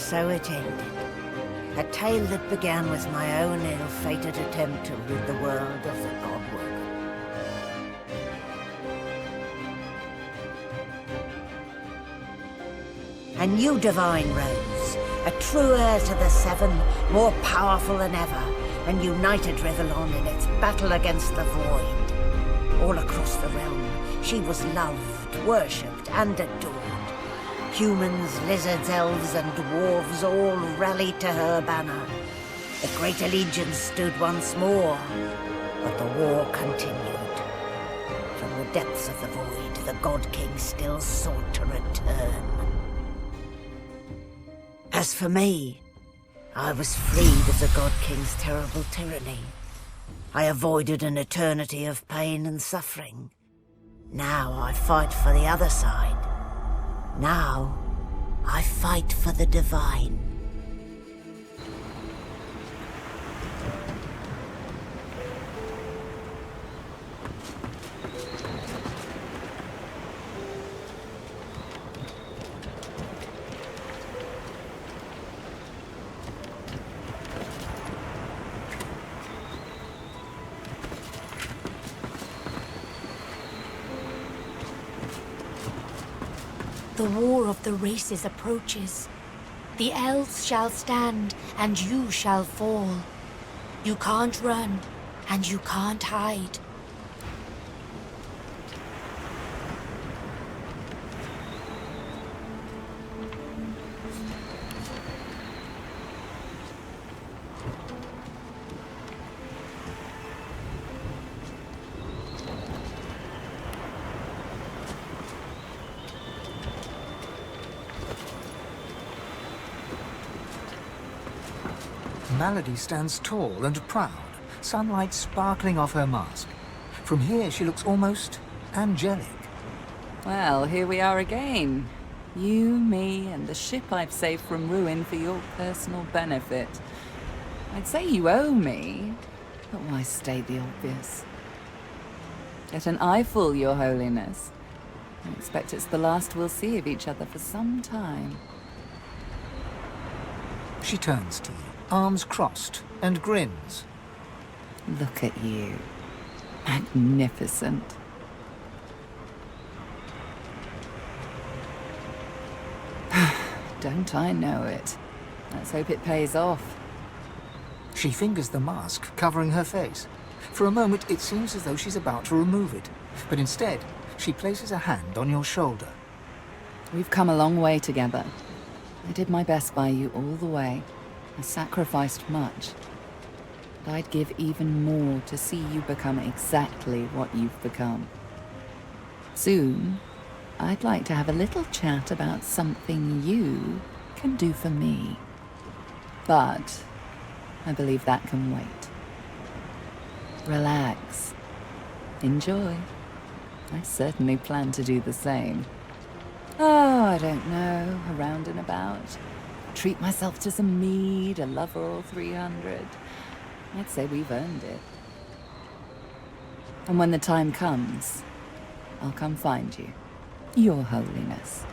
so it ended. A tale that began with my own ill-fated attempt to rid the world of the godworker. A new divine rose, a true heir to the Seven, more powerful than ever, and united Rivellon in its battle against the Void. All across the realm, she was loved, worshipped, and adored. Humans, lizards, elves, and dwarves all rallied to her banner. The Great Allegiance stood once more, but the war continued. From the depths of the Void, the God King still sought to return. As for me, I was freed of the God King's terrible tyranny. I avoided an eternity of pain and suffering. Now I fight for the other side. Now, I fight for the divine. The war of the races approaches. The elves shall stand, and you shall fall. You can't run, and you can't hide. Malady stands tall and proud, sunlight sparkling off her mask. From here, she looks almost angelic. Well, here we are again. You, me, and the ship I've saved from ruin for your personal benefit. I'd say you owe me, but why state the obvious? Get an eyeful, Your Holiness. I expect it's the last we'll see of each other for some time. She turns to you, arms crossed, and grins. Look at you. Magnificent. Don't I know it? Let's hope it pays off. She fingers the mask, covering her face. For a moment, it seems as though she's about to remove it. But instead, she places a hand on your shoulder. We've come a long way together. I did my best by you all the way. I sacrificed much. But I'd give even more to see you become exactly what you've become. Soon, I'd like to have a little chat about something you can do for me. But I believe that can wait. Relax. Enjoy. I certainly plan to do the same. Oh, I don't know, around and about. Treat myself to some mead, a lover or 300. I'd say we've earned it. And when the time comes, I'll come find you, Your Holiness.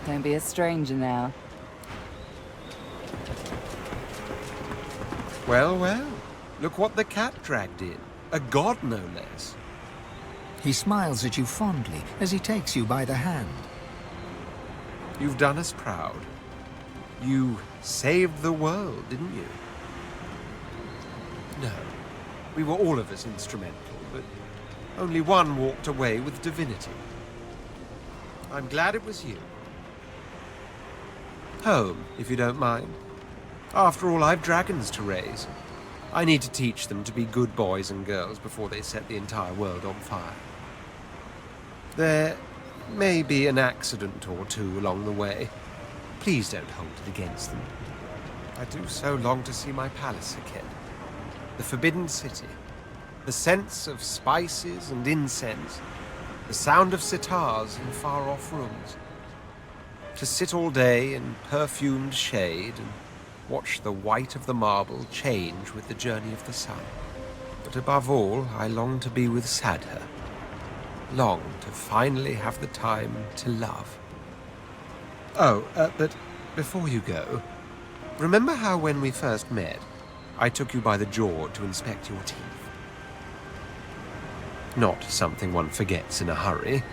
Don't be a stranger now. Well, well. Look what the cat dragged in. A god, no less. He smiles at you fondly as he takes you by the hand. You've done us proud. You saved the world, didn't you? No. We were all of us instrumental, but only one walked away with divinity. I'm glad it was you. Home, if you don't mind. After all, I've dragons to raise. I need to teach them to be good boys and girls before they set the entire world on fire. There may be an accident or two along the way. Please don't hold it against them. I do so long to see my palace again. The Forbidden City. The scents of spices and incense. The sound of sitars in far-off rooms. To sit all day in perfumed shade and watch the white of the marble change with the journey of the sun. But above all, I long to be with Sadher. Long to finally have the time to love. Oh, but Before you go, remember how when we first met, I took you by the jaw to inspect your teeth? Not something one forgets in a hurry.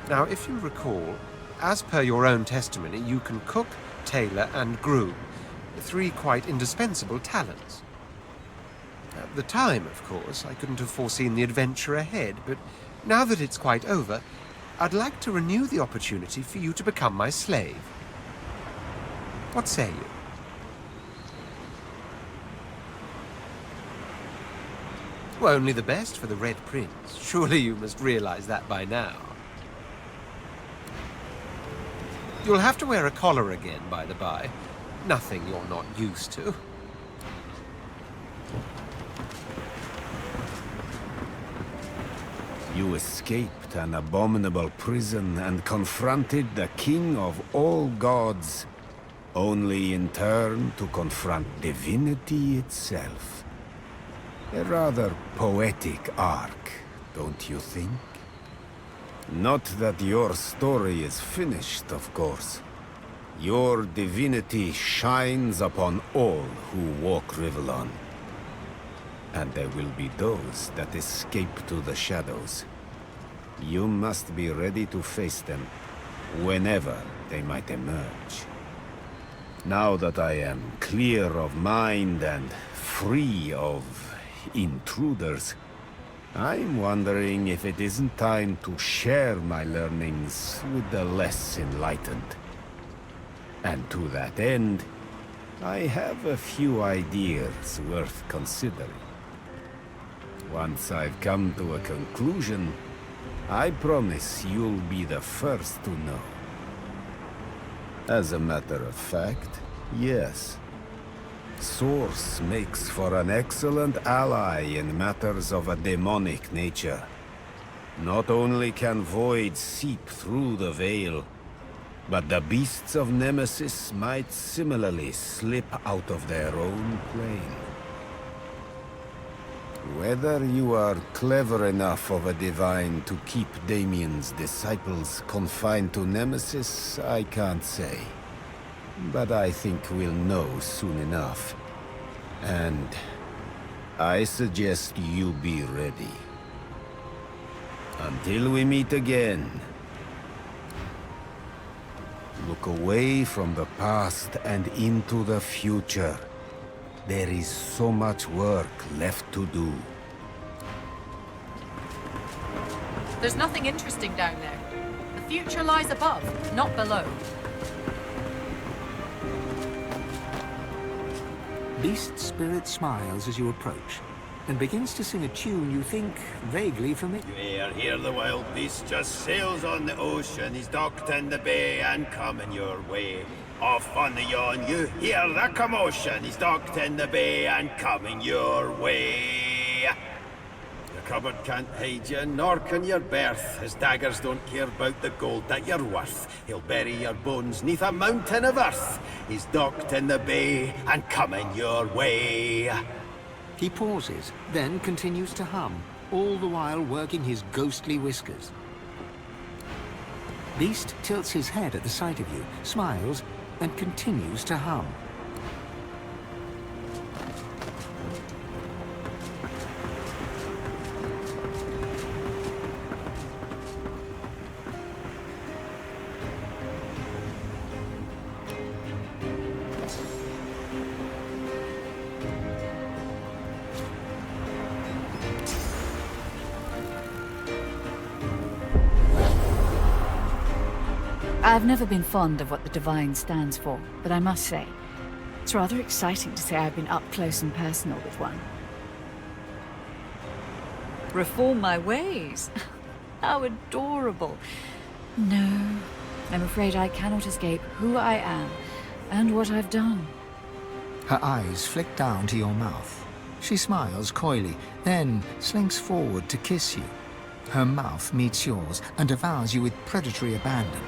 Now, if you recall, as per your own testimony, you can cook, tailor, and groom, 3 quite indispensable talents. At the time, of course, I couldn't have foreseen the adventure ahead, but now that it's quite over, I'd like to renew the opportunity for you to become my slave. What say you? Well, only the best for the Red Prince. Surely you must realize that by now. You'll have to wear a collar again, by the by. Nothing you're not used to. You escaped an abominable prison and confronted the king of all gods, only in turn to confront divinity itself. A rather poetic arc, don't you think? Not that your story is finished, of course. Your divinity shines upon all who walk Rivellon. And there will be those that escape to the shadows. You must be ready to face them, whenever they might emerge. Now that I am clear of mind and free of intruders, I'm wondering if it isn't time to share my learnings with the less enlightened. And to that end, I have a few ideas worth considering. Once I've come to a conclusion, I promise you'll be the first to know. As a matter of fact, yes. Source makes for an excellent ally in matters of a demonic nature. Not only can void seep through the veil, but the beasts of Nemesis might similarly slip out of their own plane. Whether you are clever enough of a divine to keep Damien's disciples confined to Nemesis, I can't say. But I think we'll know soon enough. And I suggest you be ready. Until we meet again, look away from the past and into the future. There is so much work left to do. There's nothing interesting down there. The future lies above, not below. Beast Spirit smiles as you approach, and begins to sing a tune you think vaguely familiar. You hear the wild beast just sails on the ocean. He's docked in the bay and coming your way. Off on the yawn, you hear the commotion. He's docked in the bay and coming your way. Your cupboard can't hide you, nor can your berth. His daggers don't care about the gold that you're worth. He'll bury your bones neath a mountain of earth. He's docked in the bay and coming your way. He pauses, then continues to hum, all the while working his ghostly whiskers. Beast tilts his head at the sight of you, smiles, and continues to hum. I've never been fond of what the Divine stands for, but I must say, it's rather exciting to say I've been up close and personal with one. Reform my ways? How adorable. No, I'm afraid I cannot escape who I am and what I've done. Her eyes flick down to your mouth. She smiles coyly, then slinks forward to kiss you. Her mouth meets yours and devours you with predatory abandon.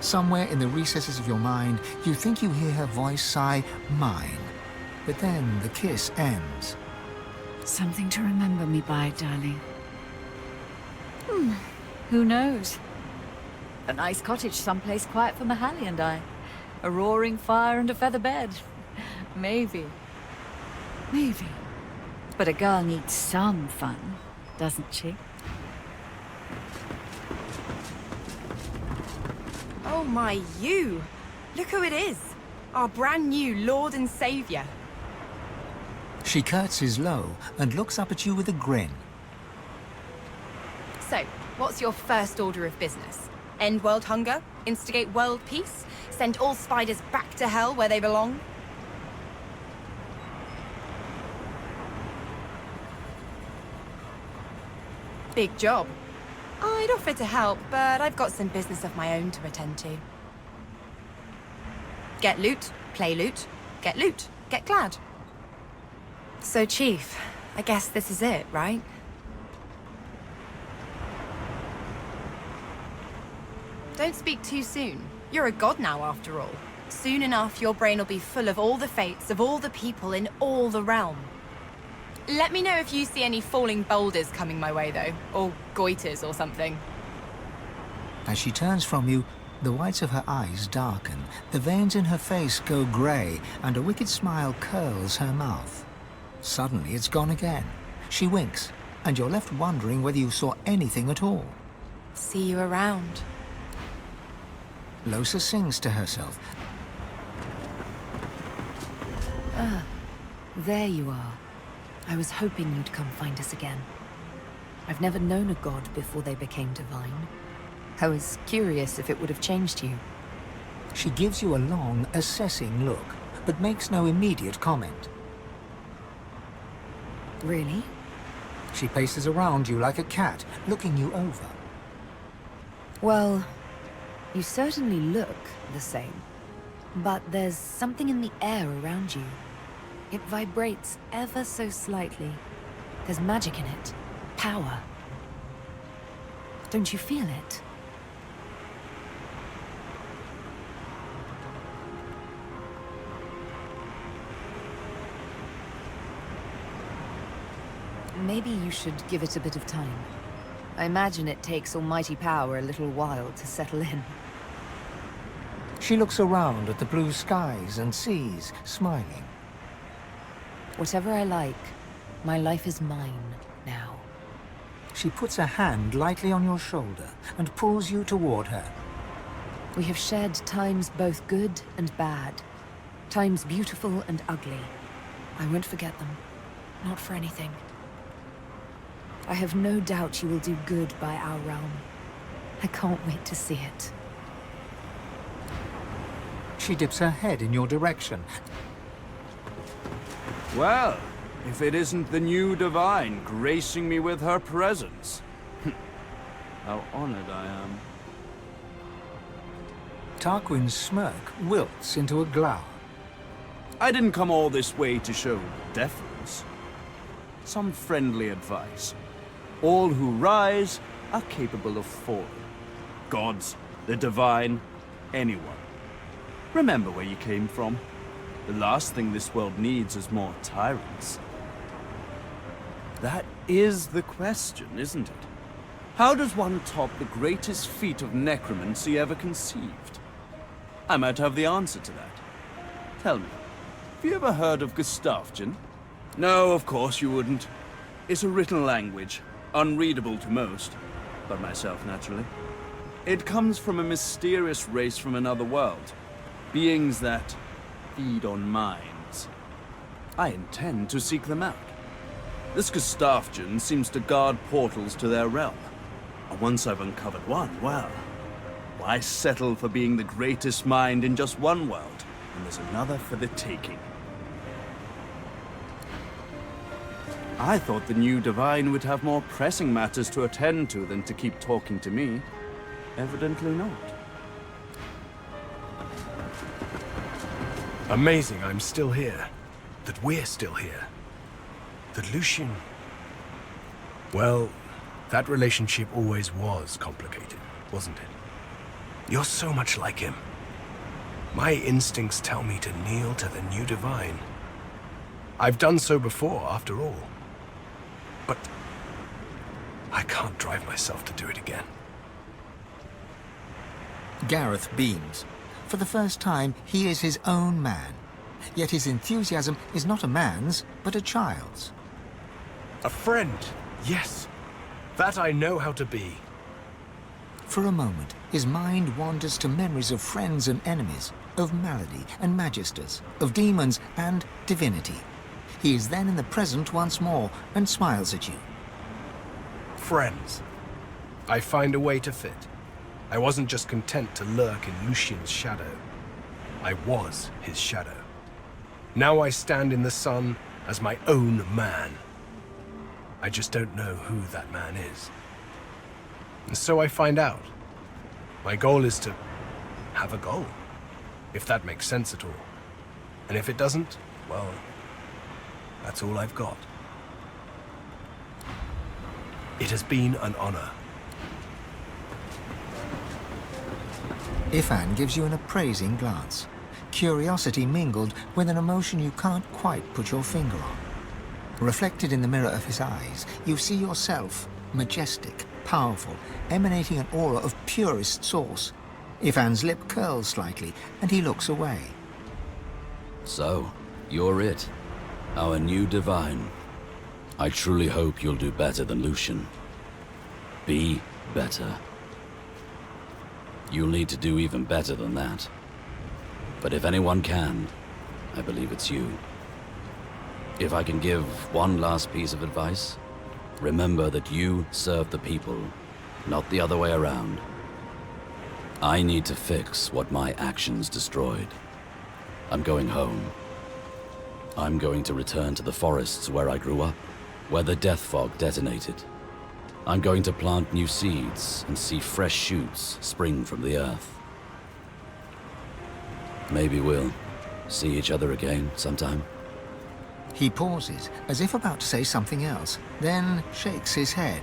Somewhere in the recesses of your mind, you think you hear her voice sigh, "Mine." But then the kiss ends. Something to remember me by, darling. Who knows? A nice cottage someplace quiet for Mahalia and I. A roaring fire and a feather bed. Maybe. Maybe. But a girl needs some fun, doesn't she? Oh my, you! Look who it is! Our brand new Lord and Saviour. She curtsies low and looks up at you with a grin. So, what's your first order of business? End world hunger? Instigate world peace? Send all spiders back to hell where they belong? Big job. I'd offer to help, but I've got some business of my own to attend to. Get loot, play loot, get loot, get glad. So, Chief, I guess this is it, right? Don't speak too soon. You're a god now, after all. Soon enough, your brain will be full of all the fates of all the people in all the realm. Let me know if you see any falling boulders coming my way, though. Or goiters or something. As she turns from you, the whites of her eyes darken, the veins in her face go grey, and a wicked smile curls her mouth. Suddenly, it's gone again. She winks, and you're left wondering whether you saw anything at all. See you around. Lohse sings to herself. Ah, there you are. I was hoping you'd come find us again. I've never known a god before they became divine. I was curious if it would have changed you. She gives you a long, assessing look, but makes no immediate comment. Really? She paces around you like a cat, looking you over. Well, you certainly look the same. But there's something in the air around you. It vibrates ever so slightly. There's magic in it. Power. Don't you feel it? Maybe you should give it a bit of time. I imagine it takes almighty power a little while to settle in. She looks around at the blue skies and seas, smiling. Whatever I like, my life is mine now. She puts a hand lightly on your shoulder and pulls you toward her. We have shared times both good and bad. Times beautiful and ugly. I won't forget them. Not for anything. I have no doubt you will do good by our realm. I can't wait to see it. She dips her head in your direction. Well, if it isn't the new divine gracing me with her presence. How honored I am. Tarquin's smirk wilts into a glower. I didn't come all this way to show deference. Some friendly advice. All who rise are capable of falling. Gods, the divine, anyone. Remember where you came from. The last thing this world needs is more tyrants. That is the question, isn't it? How does one top the greatest feat of necromancy ever conceived? I might have the answer to that. Tell me, have you ever heard of Gustafsson? No, of course you wouldn't. It's a written language, unreadable to most, but myself naturally. It comes from a mysterious race from another world. Beings that feed on minds. I intend to seek them out. This Gustafsson seems to guard portals to their realm. And once I've uncovered one, well, why settle for being the greatest mind in just one world, when there's another for the taking? I thought the new divine would have more pressing matters to attend to than to keep talking to me. Evidently not. Amazing I'm still here. That we're still here. That Lucian... Well, that relationship always was complicated, wasn't it? You're so much like him. My instincts tell me to kneel to the new divine. I've done so before, after all. But I can't drive myself to do it again. Gareth beams. For the first time, he is his own man. Yet his enthusiasm is not a man's, but a child's. A friend, yes. That I know how to be. For a moment, his mind wanders to memories of friends and enemies, of malady and magisters, of demons and divinity. He is then in the present once more, and smiles at you. Friends. I find a way to fit. I wasn't just content to lurk in Lucien's shadow. I was his shadow. Now I stand in the sun as my own man. I just don't know who that man is. And so I find out. My goal is to have a goal, if that makes sense at all. And if it doesn't, well, that's all I've got. It has been an honor. Ifan gives you an appraising glance. Curiosity mingled with an emotion you can't quite put your finger on. Reflected in the mirror of his eyes, you see yourself, majestic, powerful, emanating an aura of purest source. Ifan's lip curls slightly, and he looks away. So, you're it. Our new divine. I truly hope you'll do better than Lucian. Be better. You'll need to do even better than that. But if anyone can, I believe it's you. If I can give one last piece of advice, remember that you serve the people, not the other way around. I need to fix what my actions destroyed. I'm going home. I'm going to return to the forests where I grew up, where the death fog detonated. I'm going to plant new seeds and see fresh shoots spring from the earth. Maybe we'll see each other again sometime. He pauses, as if about to say something else, then shakes his head.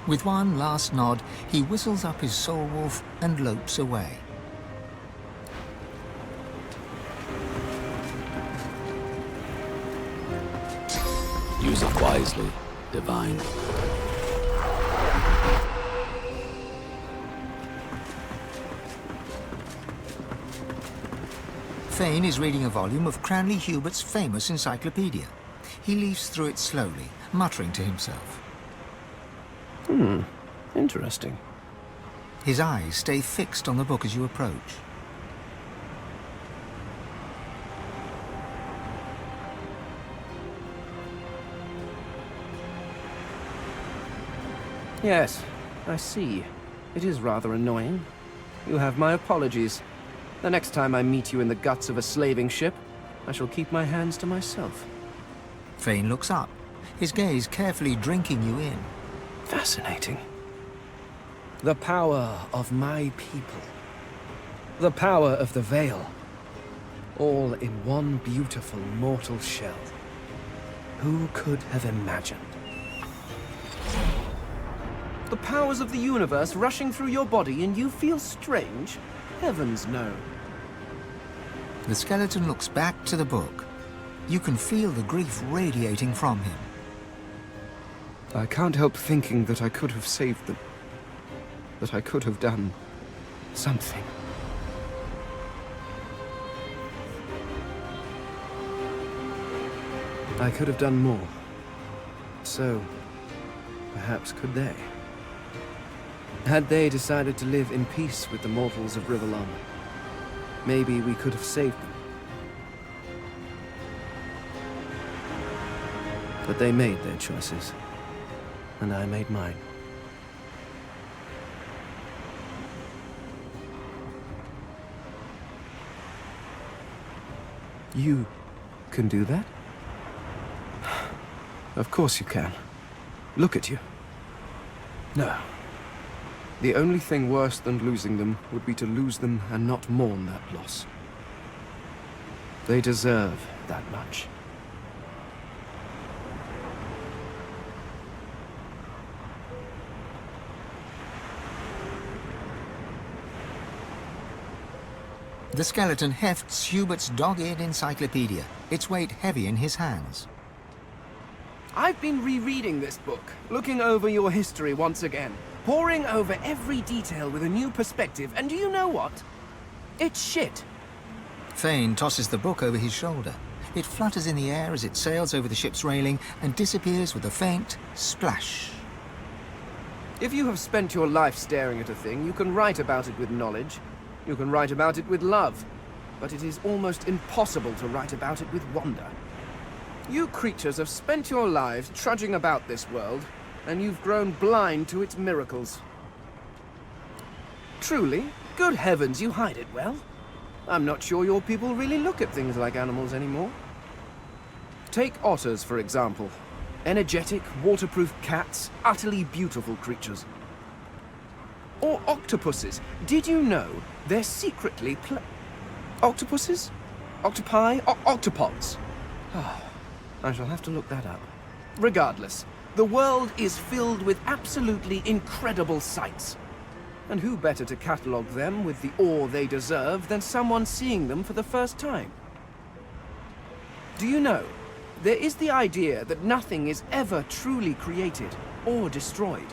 With one last nod, he whistles up his soul wolf and lopes away. Use it wisely, Divine. Thane is reading a volume of Cranley Hubert's famous encyclopedia. He leafs through it slowly, muttering to himself. Interesting. His eyes stay fixed on the book as you approach. Yes, I see. It is rather annoying. You have my apologies. The next time I meet you in the guts of a slaving ship, I shall keep my hands to myself. Thane looks up, his gaze carefully drinking you in. Fascinating. The power of my people. The power of the Veil. All in one beautiful mortal shell. Who could have imagined? The powers of the universe rushing through your body and you feel strange? Heavens no. The skeleton looks back to the book. You can feel the grief radiating from him. I can't help thinking that I could have saved them. That I could have done something. I could have done more. So, perhaps could they? Had they decided to live in peace with the mortals of Rivellon, maybe we could have saved them. But they made their choices, and I made mine. You can do that? Of course you can. Look at you. No. The only thing worse than losing them would be to lose them and not mourn that loss. They deserve that much. The skeleton hefts Hubert's dog-eared encyclopedia, its weight heavy in his hands. I've been rereading this book, looking over your history once again, poring over every detail with a new perspective, and do you know what? It's shit. Thane tosses the book over his shoulder. It flutters in the air as it sails over the ship's railing and disappears with a faint splash. If you have spent your life staring at a thing, you can write about it with knowledge. You can write about it with love. But it is almost impossible to write about it with wonder. You creatures have spent your lives trudging about this world, and you've grown blind to its miracles. Truly, good heavens, you hide it well. I'm not sure your people really look at things like animals anymore. Take otters, for example. Energetic, waterproof cats, utterly beautiful creatures. Or octopuses. Did you know they're secretly octopuses? Octopi? Octopods? I shall have to look that up. Regardless, the world is filled with absolutely incredible sights. And who better to catalogue them with the awe they deserve than someone seeing them for the first time? Do you know, there is the idea that nothing is ever truly created or destroyed.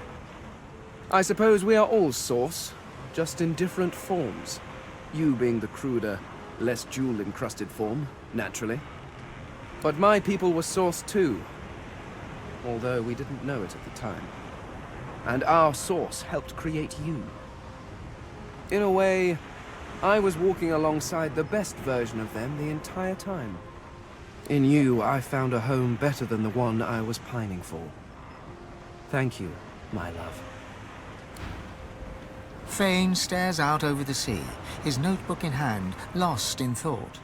I suppose we are all Source, just in different forms. You being the cruder, less jewel-encrusted form, naturally. But my people were Source too, although we didn't know it at the time. And our Source helped create you. In a way, I was walking alongside the best version of them the entire time. In you, I found a home better than the one I was pining for. Thank you, my love. Thane stares out over the sea, his notebook in hand, lost in thought.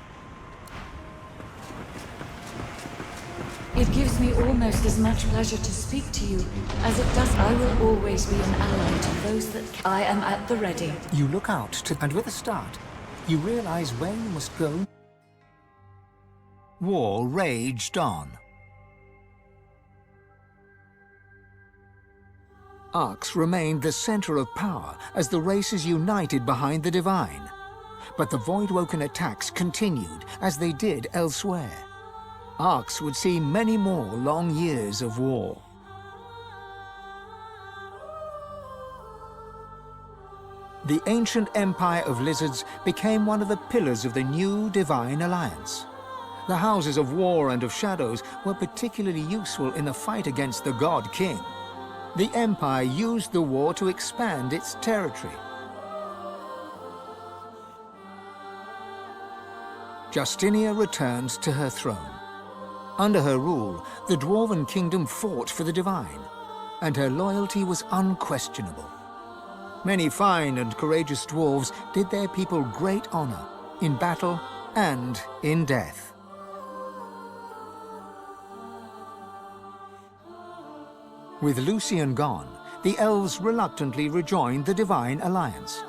It gives me almost as much pleasure to speak to you as it does. I will always be an ally to those that I am at the ready. You look out and with a start, you realize where you must go. War raged on. Arx remained the center of power as the races united behind the Divine. But the Voidwoken attacks continued as they did elsewhere. Arx would see many more long years of war. The ancient empire of lizards became one of the pillars of the new Divine Alliance. The houses of war and of shadows were particularly useful in the fight against the God King. The Empire used the war to expand its territory. Justinia returned to her throne. Under her rule, the Dwarven Kingdom fought for the Divine, and her loyalty was unquestionable. Many fine and courageous dwarves did their people great honor, in battle and in death. With Lucian gone, the elves reluctantly rejoined the Divine Alliance.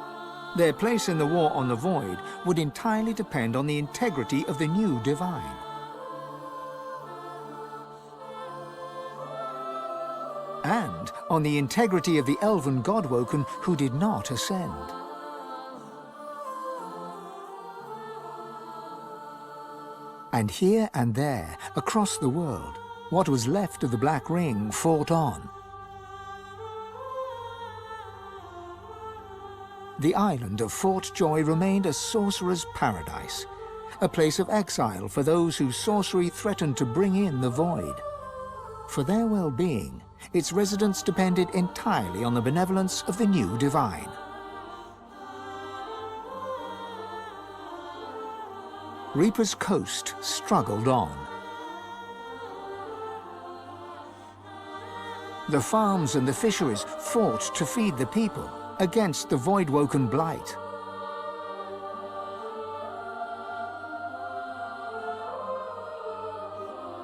Their place in the war on the Void would entirely depend on the integrity of the new Divine. And on the integrity of the elven Godwoken who did not ascend. And here and there, across the world, what was left of the Black Ring fought on. The island of Fort Joy remained a sorcerer's paradise, a place of exile for those whose sorcery threatened to bring in the Void. For their well-being, its residents depended entirely on the benevolence of the new Divine. Reaper's Coast struggled on. The farms and the fisheries fought to feed the people against the Voidwoken blight.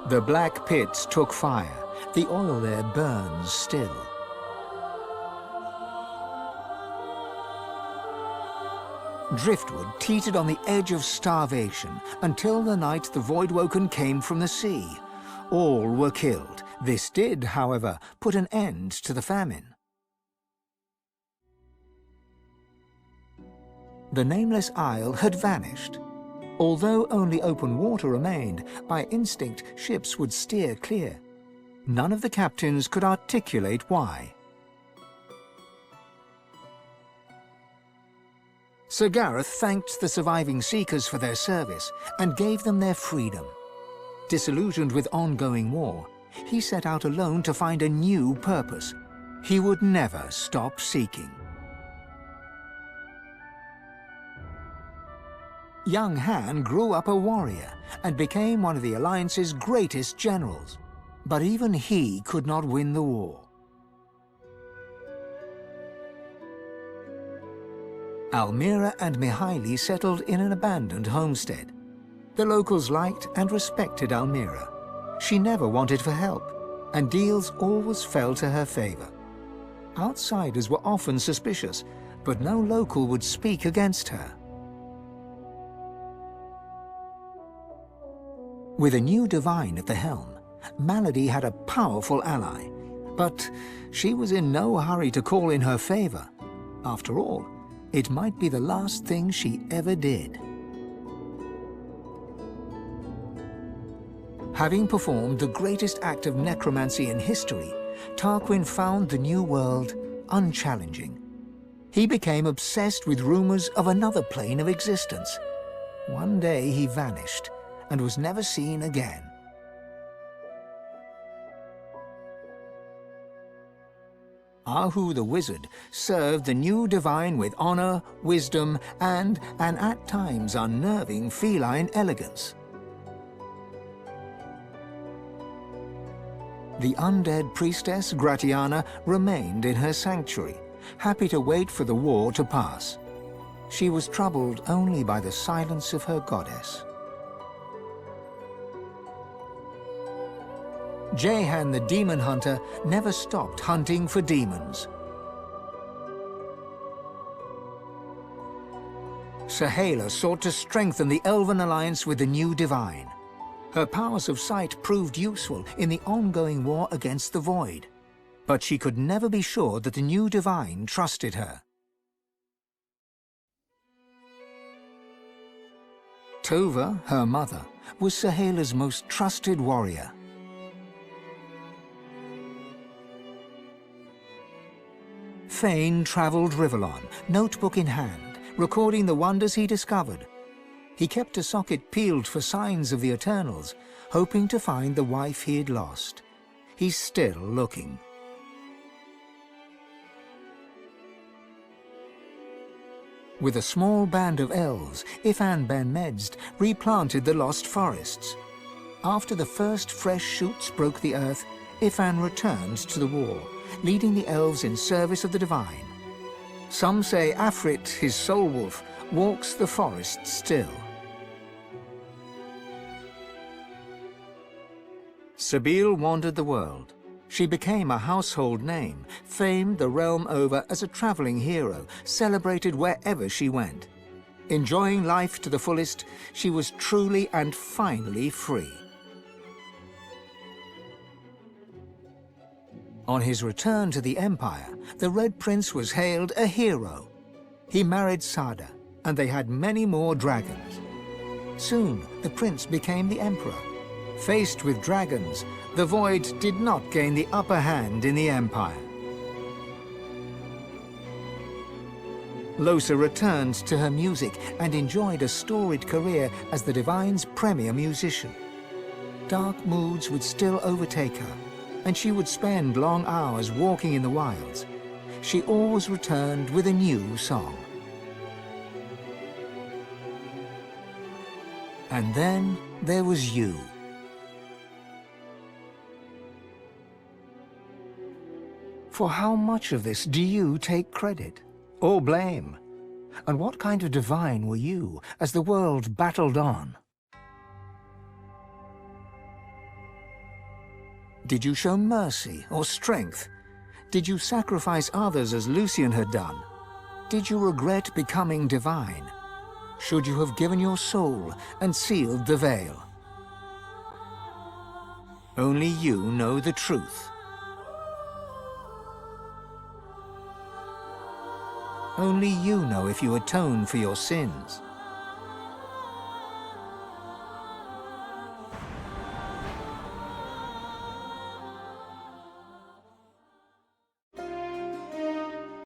The black pits took fire. The oil there burns still. Driftwood teetered on the edge of starvation until the night the Voidwoken came from the sea. All were killed. This did, however, put an end to the famine. The nameless isle had vanished. Although only open water remained, by instinct ships would steer clear. None of the captains could articulate why. Sir Gareth thanked the surviving Seekers for their service and gave them their freedom. Disillusioned with ongoing war, he set out alone to find a new purpose. He would never stop seeking. Young Han grew up a warrior and became one of the Alliance's greatest generals. But even he could not win the war. Almira and Mihaili settled in an abandoned homestead. The locals liked and respected Almira. She never wanted for help, and deals always fell to her favor. Outsiders were often suspicious, but no local would speak against her. With a new divine at the helm, Malady had a powerful ally, but she was in no hurry to call in her favor. After all, it might be the last thing she ever did. Having performed the greatest act of necromancy in history, Tarquin found the new world unchallenging. He became obsessed with rumors of another plane of existence. One day he vanished and was never seen again. Ahu the wizard served the new divine with honor, wisdom, and an at times unnerving feline elegance. The undead priestess Gratiana remained in her sanctuary, happy to wait for the war to pass. She was troubled only by the silence of her goddess. Jehan the demon hunter never stopped hunting for demons. Sahala sought to strengthen the Elven alliance with the new divine. Her powers of sight proved useful in the ongoing war against the Void, but she could never be sure that the new divine trusted her. Tova, her mother, was Sahala's most trusted warrior. Fane traveled Rivellon, notebook in hand, recording the wonders he discovered. He kept a socket peeled for signs of the Eternals, hoping to find the wife he had lost. He's still looking. With a small band of elves, Ifan ben Medst replanted the lost forests. After the first fresh shoots broke the earth, Ifan returned to the war, leading the elves in service of the divine. Some say Afrit, his soul wolf, walks the forest still. Sabine wandered the world. She became a household name, famed the realm over as a traveling hero, celebrated wherever she went. Enjoying life to the fullest, she was truly and finally free. On his return to the Empire, the Red Prince was hailed a hero. He married Sada, and they had many more dragons. Soon, the prince became the Emperor. Faced with dragons, the Void did not gain the upper hand in the Empire. Lohse returned to her music and enjoyed a storied career as the Divine's premier musician. Dark moods would still overtake her, and she would spend long hours walking in the wilds. She always returned with a new song. And then there was you. For how much of this do you take credit or blame? And what kind of divine were you as the world battled on? Did you show mercy or strength? Did you sacrifice others as Lucian had done? Did you regret becoming divine? Should you have given your soul and sealed the veil? Only you know the truth. Only you know if you atone for your sins.